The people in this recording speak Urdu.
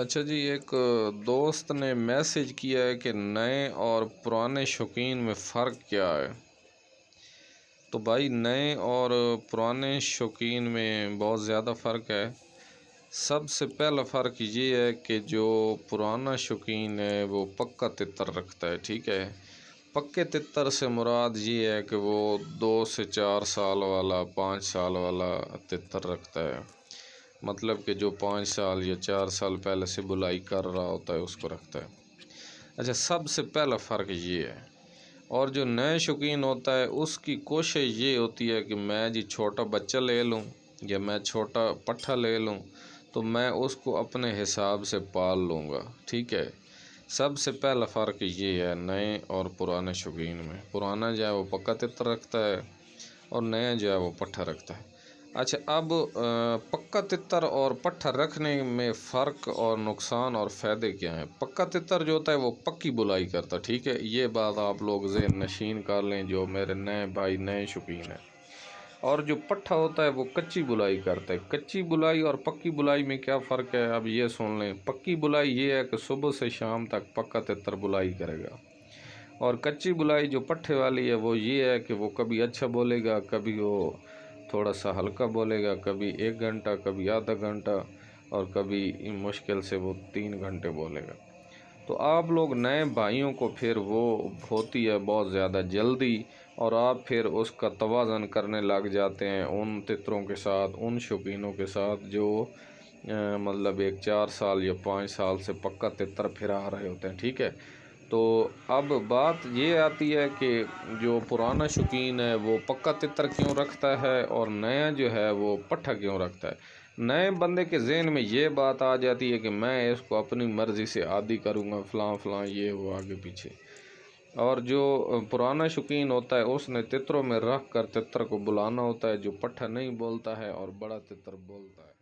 اچھا جی، ایک دوست نے میسج کیا ہے کہ نئے اور پرانے شوقین میں فرق کیا ہے؟ تو بھائی، نئے اور پرانے شوقین میں بہت زیادہ فرق ہے۔ سب سے پہلا فرق یہ ہے کہ جو پرانا شوقین ہے وہ پکا تتر رکھتا ہے، ٹھیک ہے۔ پکے تتر سے مراد یہ ہے کہ وہ 2 سے 4 سال والا 5 سال والا تتر رکھتا ہے، مطلب کہ جو 5 سال یا 4 سال پہلے سے بلائی کر رہا ہوتا ہے اس کو رکھتا ہے۔ اچھا، سب سے پہلا فرق یہ ہے۔ اور جو نئے شوقین ہوتا ہے اس کی کوشش یہ ہوتی ہے کہ میں جی چھوٹا بچہ لے لوں یا میں چھوٹا پٹھا لے لوں تو میں اس کو اپنے حساب سے پال لوں گا، ٹھیک ہے۔ سب سے پہلا فرق یہ ہے نئے اور پرانے شوقین میں۔ پرانا جو ہے وہ پکا تتر رکھتا ہے اور نیا جو ہے وہ پٹھا رکھتا ہے۔ اچھا، اب پکا تتر اور پٹھا رکھنے میں فرق اور نقصان اور فائدے کیا ہیں؟ پکا تتر جو ہوتا ہے وہ پکی بلائی کرتا ہے، ٹھیک ہے۔ یہ بات آپ لوگ ذہن نشین کر لیں جو میرے نئے بھائی نئے شوقین ہیں۔ اور جو پٹھا ہوتا ہے وہ کچی بلائی کرتا ہے۔ کچی بلائی اور پکی بلائی میں کیا فرق ہے اب یہ سن لیں۔ پکی بلائی یہ ہے کہ صبح سے شام تک پکا تتر بلائی کرے گا، اور کچی بلائی جو پٹھے والی ہے وہ یہ ہے کہ وہ کبھی اچھا بولے گا، کبھی وہ تھوڑا سا ہلکا بولے گا، کبھی 1 گھنٹہ، کبھی آدھا گھنٹہ، اور کبھی مشکل سے وہ 3 گھنٹے بولے گا۔ تو آپ لوگ نئے بھائیوں کو پھر وہ ہوتی ہے بہت زیادہ جلدی، اور آپ پھر اس کا توازن کرنے لگ جاتے ہیں ان تتروں کے ساتھ، ان شوقینوں کے ساتھ جو مطلب 4 سال یا 5 سال سے پکا تتر پھرا رہے ہوتے ہیں، ٹھیک ہے۔ تو اب بات یہ آتی ہے کہ جو پرانا شوقین ہے وہ پکا تتر کیوں رکھتا ہے اور نیا جو ہے وہ پٹھا کیوں رکھتا ہے۔ نئے بندے کے ذہن میں یہ بات آ جاتی ہے کہ میں اس کو اپنی مرضی سے عادی کروں گا، فلاں فلاں یہ وہ آگے پیچھے۔ اور جو پرانا شوقین ہوتا ہے اس نے تتروں میں رکھ کر تتر کو بلانا ہوتا ہے جو پٹھا نہیں بولتا ہے اور بڑا تتر بولتا ہے۔